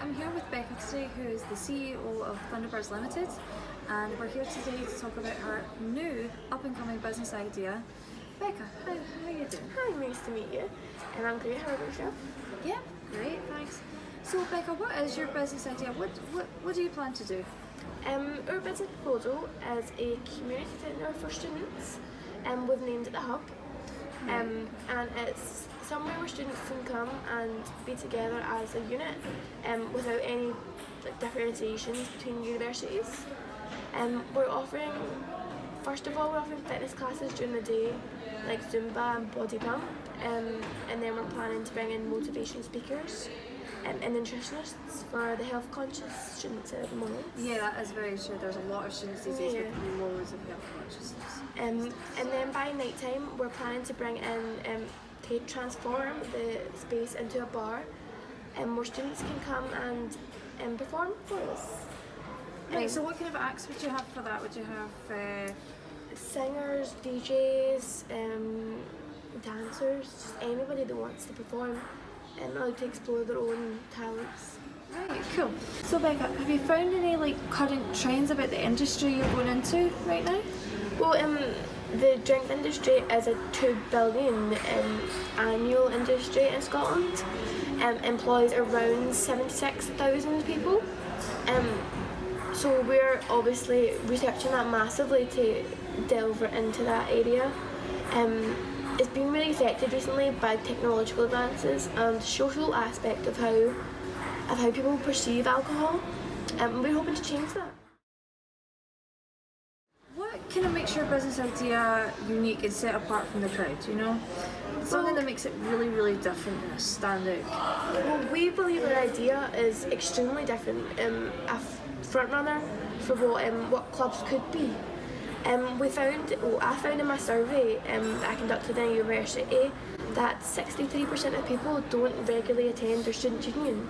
I'm here with Becca today, who is the CEO of Thunderbirds Ltd, and we're here today to talk about her new up-and-coming business idea. Becca, how are you doing? Hi, nice to meet you. And I'm great. How about yourself? Yeah, great, thanks. So Becca, what is your business idea? What do you plan to do? Our business proposal is a community centre for students. We've named it the Hub. And it's somewhere where students can come and be together as a unit without any differentiations between universities. We're offering, first of all, we're offering fitness classes during the day, like Zumba and body pump, and then we're planning to bring in motivational speakers and nutritionists for the health conscious students at the moment. Yeah, that is very true. There's a lot of students these days with loads of health consciousness. And then by night time, we're planning to bring in to transform the space into a bar, where students can come and perform for us. Right, so what kind of acts would you have for that? Would you have singers, DJs, dancers, just anybody that wants to perform and allowed to explore their own talents. Right, cool. So Becca, have you found any current trends about the industry you're going into right now? Well, the drink industry is a $2 billion annual industry in Scotland. Employs around 76,000 people. So we're obviously researching that massively to delve into that area. It's been really affected recently by technological advances and the social aspect of how people perceive alcohol. We're hoping to change that. What kind of makes your business idea unique and set apart from the crowd, you know? Something that makes it really, really different and stand out. Well, we believe our idea is extremely different, a front runner for what clubs could be. I found in my survey that I conducted in university that 63% of people don't regularly attend their student union.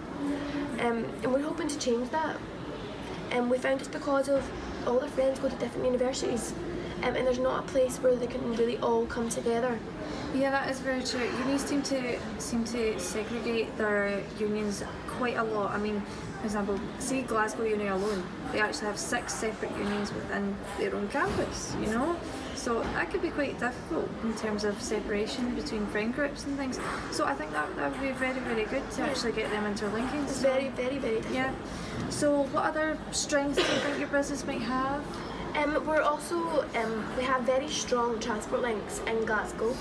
And we're hoping to change that. We found it's because of all their friends go to different universities, and there's not a place where they can really all come together. Yeah, that is very true. Unis seem to segregate their unions quite a lot. I mean, for example, see Glasgow Uni alone, they actually have 6 separate unions within their own campus, you know? So that could be quite difficult in terms of separation between friend groups and things. So I think that would be very, very good to actually get them interlinking. It's very, very, very different. Yeah. So what other strengths do you think your business might have? We're also, we have very strong transport links in Glasgow.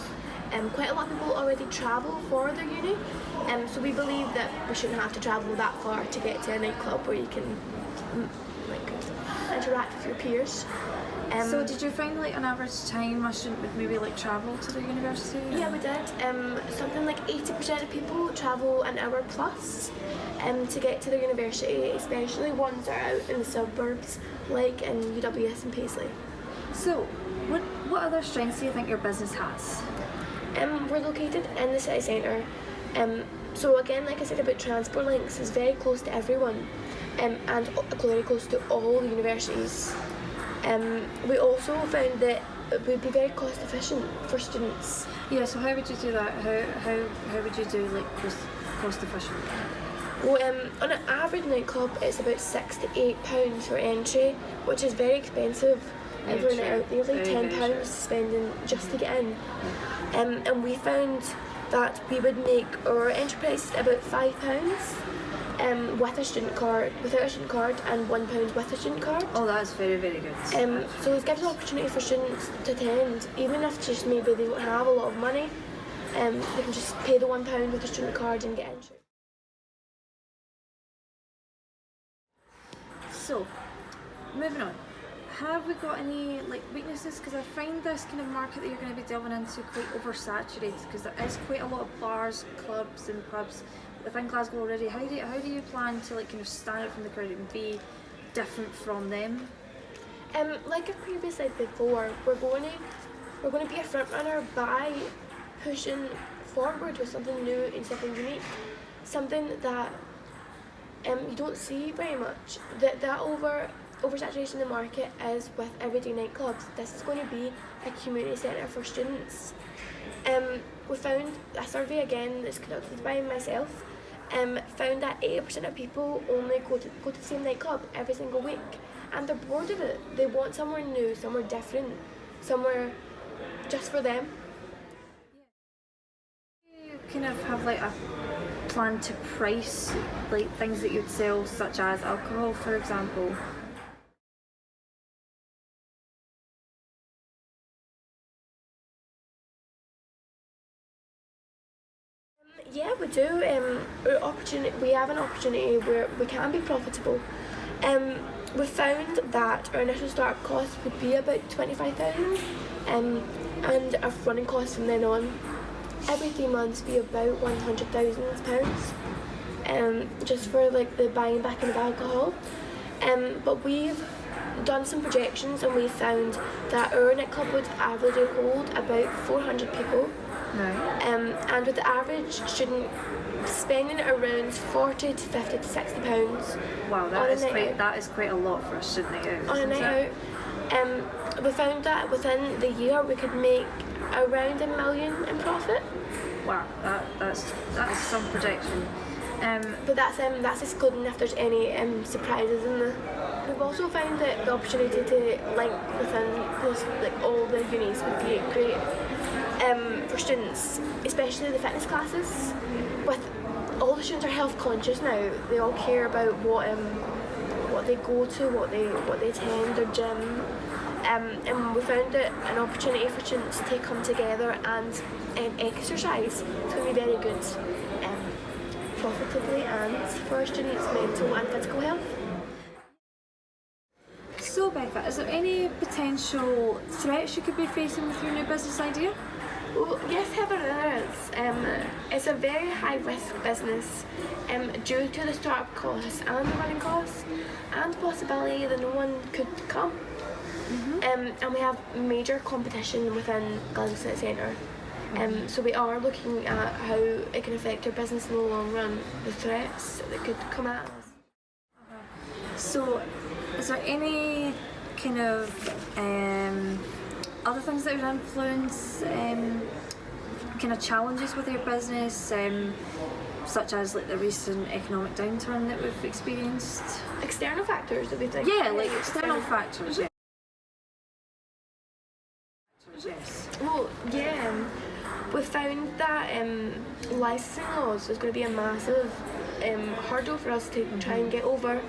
Quite a lot of people already travel for their uni, so we believe that we shouldn't have to travel that far to get to a nightclub where you can interact with your peers. So did you find an average time a student would maybe travel to the university? Yeah, we did. Something like 80% of people travel an hour plus to get to the university, especially ones that are out in the suburbs like in UWS and Paisley. So what other strengths do you think your business has? We're located in the city centre, so again, like I said about transport links, it's very close to everyone, and very close to all the universities. We also found that it would be very cost efficient for students. Yeah, so how would you do that? How would you do cost efficient? Well, on an average nightclub, it's about £6 to £8 for entry, which is very expensive. Every night out, nearly £10 spending just to get in. And we found that we would make our entry prices about £5 with a student card, without a student card, and £1 with a student card. Oh, that's very, very good. So it gives an opportunity for students to attend, even if just maybe they don't have a lot of money. They can just pay the £1 with a student card and get entry. So, moving on. Have we got any weaknesses? Because I find this kind of market that you're going to be delving into quite oversaturated, because there is quite a lot of bars, clubs and pubs within Glasgow already. How do you plan to kind of stand out from the crowd and be different from them? Like I previously said before, we're going to be a front runner by pushing forward with something new and something unique, something that you don't see very much. That oversaturation in the market is with everyday nightclubs. This is going to be a community centre for students. We found a survey again that's conducted by myself found that 80% of people only go to the same nightclub every single week, and they're bored of it. They want somewhere new, somewhere different, somewhere just for them. You kind of have like a plan to price like things that you'd sell, such as alcohol, for example. Yeah, we do. We have an opportunity where we can be profitable. We found that our initial start cost would be about 25,000, and our running costs from then on, every 3 months, be about £100,000, just for like the buying back in of alcohol. But we've done some projections and we found that our nightclub would averagely hold about 400 people. Right. And with the average student spending around 40 to 50 to 60 pounds. Wow, that is quite a lot for a student night out. On a night out. We found that within the year we could make around £1 million in profit. Wow, that is some projection. But that's excluding if there's any surprises in there. We've also found that the opportunity to link within all the unis would be great for students, especially the fitness classes. With all the students are health conscious now, they all care about what they go to, what they attend, their gym. And we found it an opportunity for students to come together and exercise. It's going to be very good, profitably, and for our students' mental and physical health. So Becca, is there any potential threats you could be facing with your new business idea? Well, yes, however, there is. It's a very high risk business due to the startup costs and the running costs, and the possibility that no one could come. And we have major competition within Glasgow City Centre. So we are looking at how it can affect our business in the long run, the threats that could come at us. So, is there any kind of other things that would influence kind of challenges with your business, such as like the recent economic downturn that we've experienced? External factors that we think. Yeah, like external factors. Yeah. Yes. Well, yeah. We found that licensing laws is going to be a massive hurdle for us to try and get over.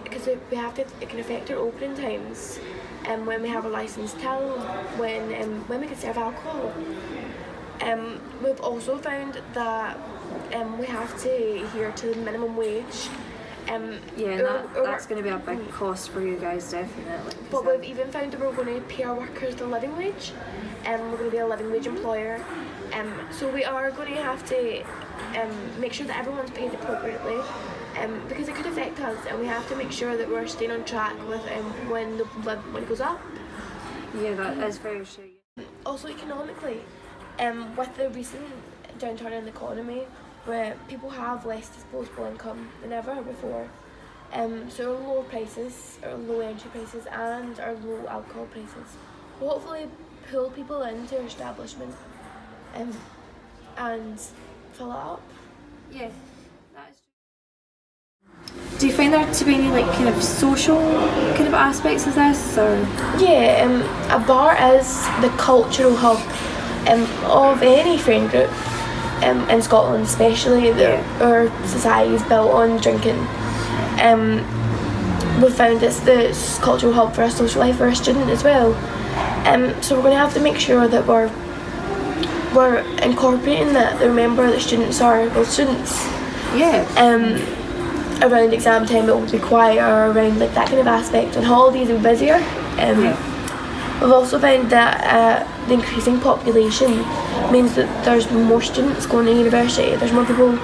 Because it can affect our opening times, when we have a licence till when we can serve alcohol. We've also found that we have to adhere to the minimum wage. That's going to be a big cost for you guys, definitely. But we've even found that we're going to pay our workers the living wage, and we're going to be a living wage employer. So we are going to have to make sure that everyone's paid appropriately. Because it could affect us, and we have to make sure that we're staying on track with when it goes up. Yeah, that is very true. Also economically, with the recent downturn in the economy, where people have less disposable income than ever before, so our low prices, our low entry prices, and our low alcohol prices will hopefully pull people into our establishment and fill it up. Yeah. Do you find there to be any like kind of social kind of aspects of this, or? Yeah, a bar is the cultural hub of any friend group in Scotland, especially. Our society is built on drinking. We've found it's the cultural hub for our social life for our student as well. So we're going to have to make sure that we're incorporating that. Remember that students are both students. Yeah. Around exam time it will be quieter, around like that kind of aspect. On holidays are busier. We've also found that the increasing population means that there's more students going to university, there's more people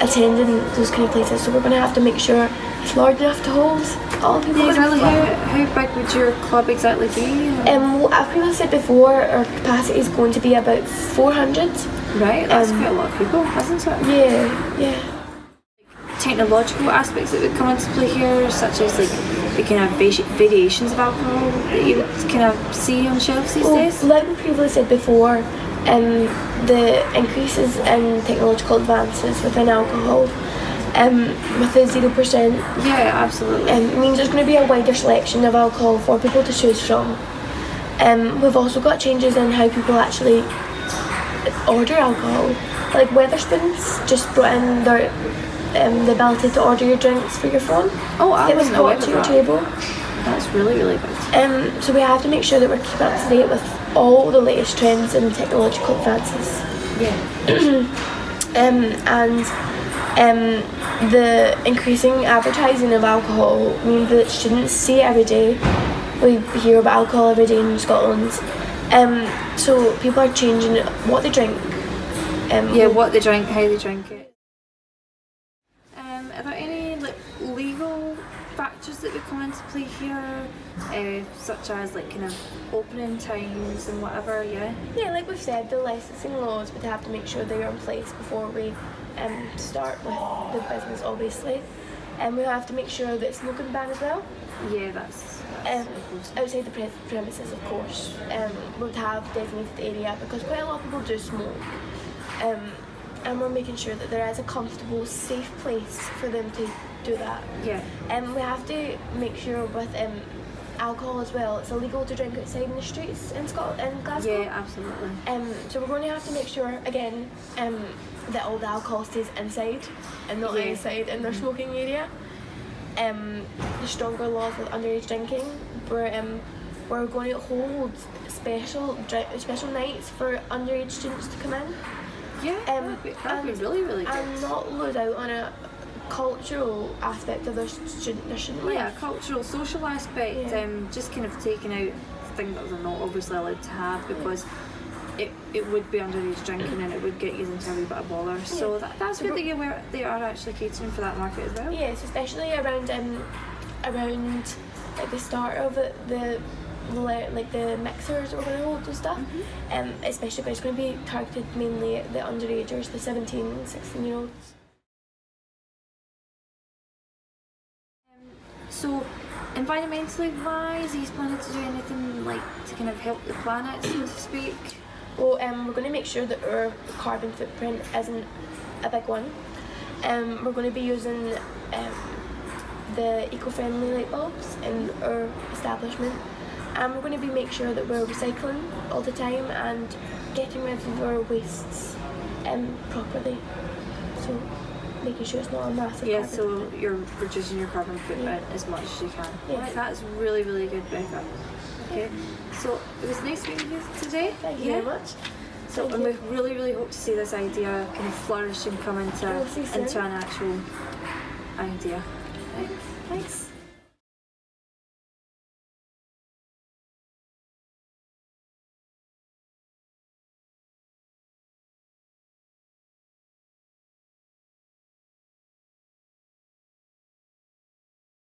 attending those kind of places, so we're going to have to make sure it's large enough to hold all the people. Yeah, exactly. How big would your club exactly be? Well, I've previously said before, our capacity is going to be about 400. Right, that's quite a lot of people, isn't it? Yeah. Technological aspects that would come into play here, such as like the kind of variations of alcohol that you would kind of see on shelves these days? Like we previously said before, the increases in technological advances within alcohol, with the 0%, Yeah, absolutely. means there's going to be a wider selection of alcohol for people to choose from. We've also got changes in how people actually order alcohol. Like Weatherspoons just brought in their the ability to order your drinks for your phone. Oh, I Get this wasn't aware brought of to your that. table. That's really, really good. So we have to make sure that we're keeping up to date with all the latest trends and technological advances. Yeah. The increasing advertising of alcohol means that students see it every day. We hear about alcohol every day in Scotland. So people are changing what they drink. What they drink, how they drink it. Are there any like legal factors that would come into play here, such as like kind of opening times and whatever? Yeah, like we've said, the licensing laws would have to make sure they are in place before we start with the business, obviously. And we have to make sure that smoking ban as well. Yeah, that's Outside the premises, of course, we would have designated area because quite a lot of people do smoke. And we're making sure that there is a comfortable, safe place for them to do that. Yeah. We have to make sure with alcohol as well, it's illegal to drink outside in the streets in Scotland, in Glasgow. Yeah, absolutely. So we're going to have to make sure again that all the alcohol stays inside and not outside in their smoking area. The stronger laws with underage drinking, we're going to hold special nights for underage students to come in. Yeah, that'd be really, really good. And not lose out on a cultural aspect of their student life. Yeah, cultural, social aspect, Yeah. just kind of taking out things that they're not obviously allowed to have because it would be underage drinking and it would get you into a wee bit of bother. So that's good that they are actually catering for that market as well. Yes, especially around like the start of it, the mixers that we're going to hold and stuff. Especially because it's going to be targeted mainly at the underagers, the 17 and 16-year-olds. So, environmentally wise, are you planning to do anything like to kind of help the planet, so to speak? Well, we're going to make sure that our carbon footprint isn't a big one. We're going to be using the eco-friendly light bulbs in our establishment. And we're going to make sure that we're recycling all the time and getting rid of our wastes properly. So making sure it's not a massive carbon so footprint. you're reducing your carbon footprint as much as you can. Yeah. Right, that's really, really good, Becca. Okay, so it was nice meeting you today. Thank you very much. So, and we really, really hope to see this idea kind of flourish and come into We'll see soon. an actual idea. Right, thanks.